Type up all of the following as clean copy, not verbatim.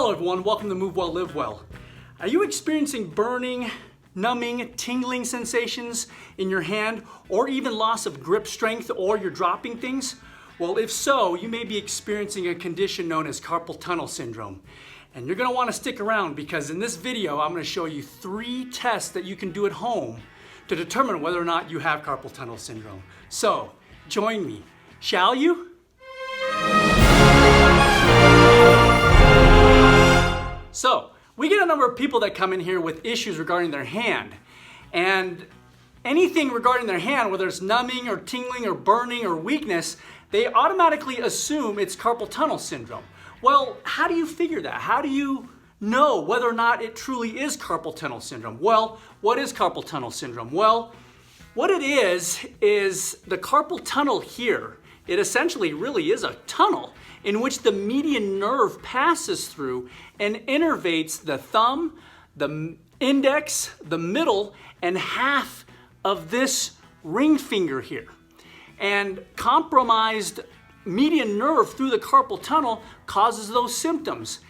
Hello everyone, welcome to Move Well, Live Well. Are you experiencing burning, numbing, tingling sensations in your hand, or even loss of grip strength, or you're dropping things? Well, if so, you may be experiencing a condition known as carpal tunnel syndrome. And you're gonna wanna stick around because in this video, I'm gonna show you 3 tests that you can do at home to determine whether or not you have carpal tunnel syndrome. So, join me, shall you? So, we get a number of people that come in here with issues regarding their hand. And anything regarding their hand, whether it's numbing or tingling or burning or weakness, they automatically assume it's carpal tunnel syndrome. Well, how do you figure that? How do you know whether or not it truly is carpal tunnel syndrome? Well, what is carpal tunnel syndrome? Well, what it is the carpal tunnel here. It essentially really is a tunnel in which the median nerve passes through and innervates the thumb, the index, the middle, and half of this ring finger here. And compromised median nerve through the carpal tunnel causes those symptoms.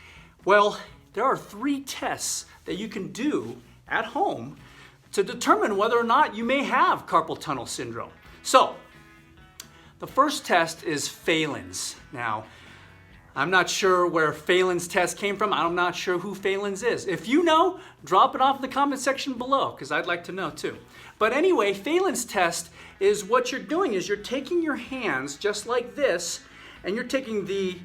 Well, there are 3 tests that you can do at home to determine whether or not you may have carpal tunnel syndrome. So, the first test is Falens. Now, I'm not sure where Falens test came from. I'm not sure who Falens is. If you know, drop it off in the comment section below because I'd like to know too. But anyway, Falens test is what you're doing is you're taking your hands just like this and you're taking the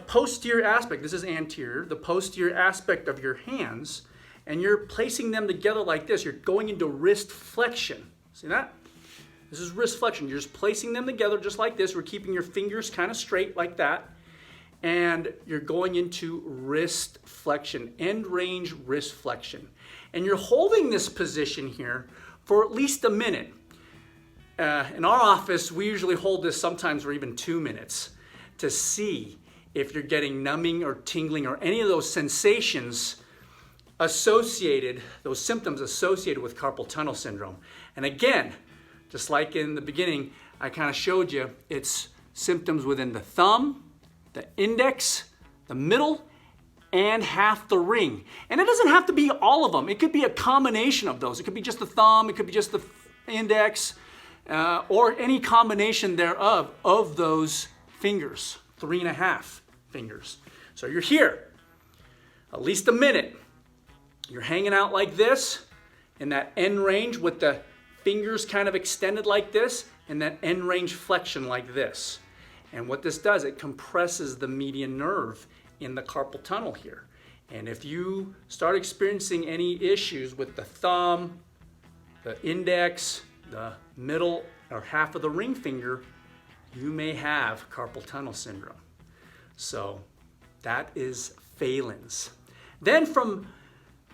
posterior aspect, this is anterior, the posterior aspect of your hands, and you're placing them together like this. You're going into wrist flexion. See that? This is wrist flexion. You're just placing them together just like this. We're keeping your fingers kind of straight like that. And you're going into wrist flexion, end range wrist flexion. And you're holding this position here for at least a minute. In our office, we usually hold this sometimes for even 2 minutes to see if you're getting numbing or tingling or any of those sensations associated, those symptoms associated with carpal tunnel syndrome. And again, just like in the beginning, I kind of showed you, it's symptoms within the thumb, the index, the middle, and half the ring. And it doesn't have to be all of them. It could be a combination of those. It could be just the thumb, it could be just the index, or any combination thereof of those fingers, 3.5 fingers. So you're here, at least a minute. You're hanging out like this in that end range with the fingers kind of extended like this, and that end range flexion like this. And what this does, it compresses the median nerve in the carpal tunnel here. And if you start experiencing any issues with the thumb, the index, the middle, or half of the ring finger, you may have carpal tunnel syndrome. So that is Falens. Then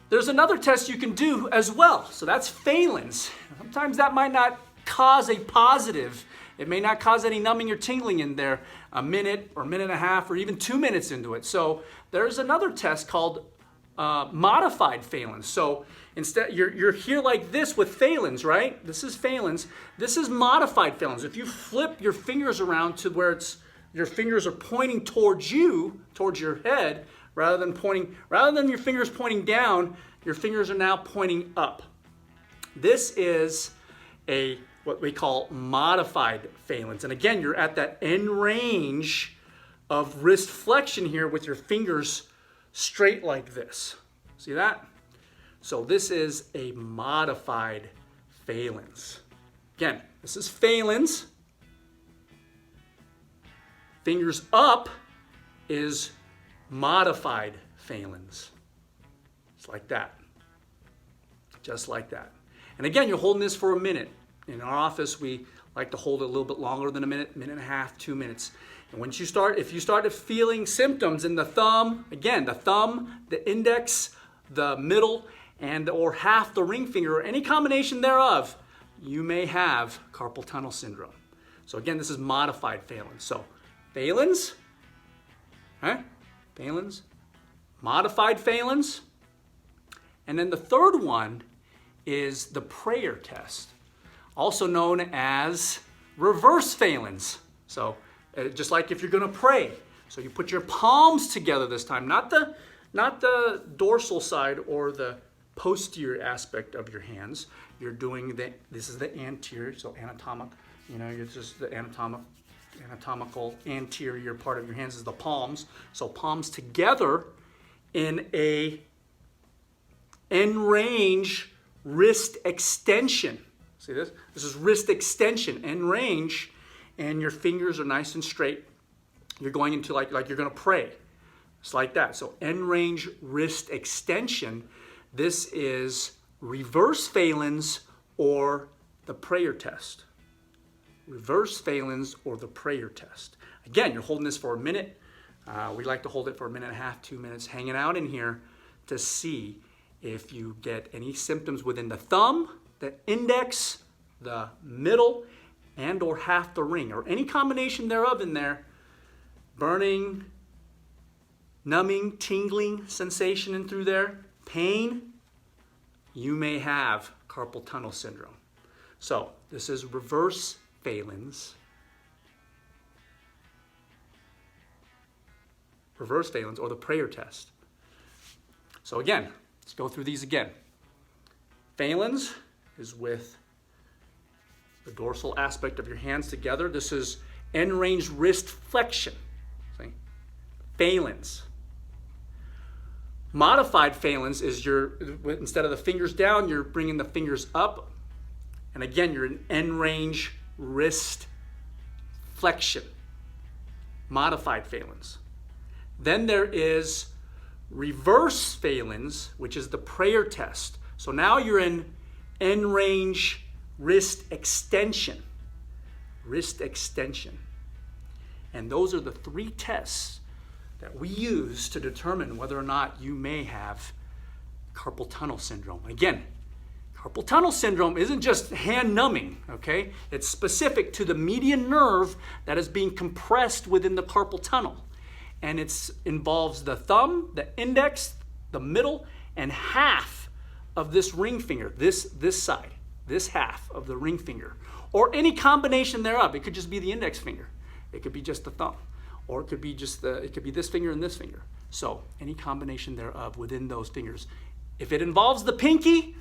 there's another test you can do as well. So that's Falens. Sometimes that might not cause a positive. It may not cause any numbing or tingling in there a minute or minute and a half or even 2 minutes into it. So there's another test called modified Falens. So instead, you're here like this with Falens, right? This is Falens. This is modified Falens. If you flip your fingers around to where your fingers are pointing towards you, towards your head, rather than your fingers pointing down, your fingers are now pointing up. This is what we call modified Falens. And again, you're at that end range of wrist flexion here with your fingers straight like this. See that? So this is a modified Falens. Again, this is Falens. Fingers up is modified Falens. It's like that. Just like that. And again, you're holding this for a minute. In our office, we like to hold it a little bit longer than a minute, minute and a half, 2 minutes. And if you start feeling symptoms in the thumb, again, the thumb, the index, the middle, or half the ring finger, or any combination thereof, you may have carpal tunnel syndrome. So again, this is modified Falens. So Falens, Falens, modified Falens, and then the third one is the prayer test, also known as reverse Falens. So just like if you're going to pray. So you put your palms together this time, not the dorsal side or the posterior aspect of your hands. You're doing this is the anterior, so anatomic, it's just the anatomical anterior part of your hands is the palms. So palms together in a end range wrist extension. See this? This is wrist extension, end range, and your fingers are nice and straight. You're going into like you're going to pray. It's like that. So end range wrist extension. This is reverse Falens or the prayer test. Reverse Falens or the prayer test. Again, you're holding this for a minute. We like to hold it for a minute and a half, 2 minutes, hanging out in here to see if you get any symptoms within the thumb, the index, the middle, and or half the ring, or any combination thereof in there. Burning, numbing, tingling sensation in through there, pain, you may have carpal tunnel syndrome. So this is reverse Falens. Reverse Falens or the prayer test. So again, let's go through these again. Falens is with the dorsal aspect of your hands together. This is end range wrist flexion. See? Falens. Modified Falens is instead of the fingers down, you're bringing the fingers up. And again, you're in end range wrist flexion. Modified Falens. Then there is reverse Falens, which is the prayer test. So now you're in end range wrist extension. Wrist extension. And those are the 3 tests that we use to determine whether or not you may have carpal tunnel syndrome. Again, carpal tunnel syndrome isn't just hand numbing, okay? It's specific to the median nerve that is being compressed within the carpal tunnel. And it involves the thumb, the index, the middle, and half of this ring finger, this side, this half of the ring finger, or any combination thereof. It could just be the index finger. It could be just the thumb, or it could be this finger and this finger. So any combination thereof within those fingers. If it involves the pinky,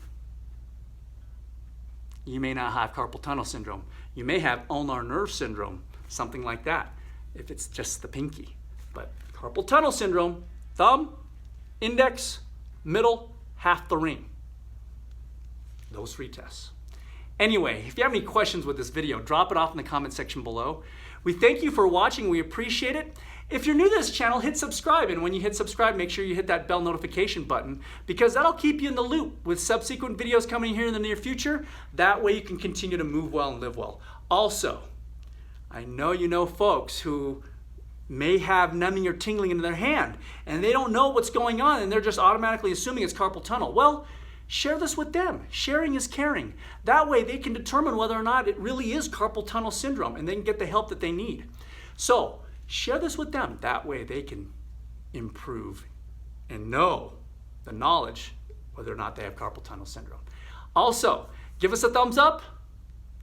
you may not have carpal tunnel syndrome. You may have ulnar nerve syndrome, something like that, if it's just the pinky. But carpal tunnel syndrome, thumb, index, middle, half the ring. Those 3 tests. Anyway, if you have any questions with this video, drop it off in the comment section below. We thank you for watching. We appreciate it. If you're new to this channel, hit subscribe. And when you hit subscribe, make sure you hit that bell notification button, because that'll keep you in the loop with subsequent videos coming here in the near future. That way you can continue to move well and live well. Also, I know you know folks who may have numbing or tingling in their hand, and they don't know what's going on, and they're just automatically assuming it's carpal tunnel. Well, share this with them. Sharing is caring. That way they can determine whether or not it really is carpal tunnel syndrome, and they can get the help that they need. So share this with them. That way they can improve and know the knowledge whether or not they have carpal tunnel syndrome. Also, give us a thumbs up.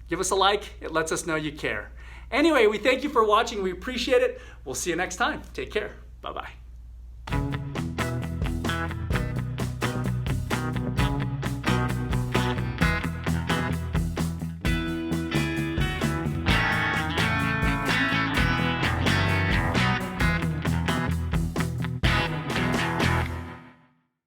Give us a like. It lets us know you care. Anyway, we thank you for watching. We appreciate it. We'll see you next time. Take care. Bye-bye.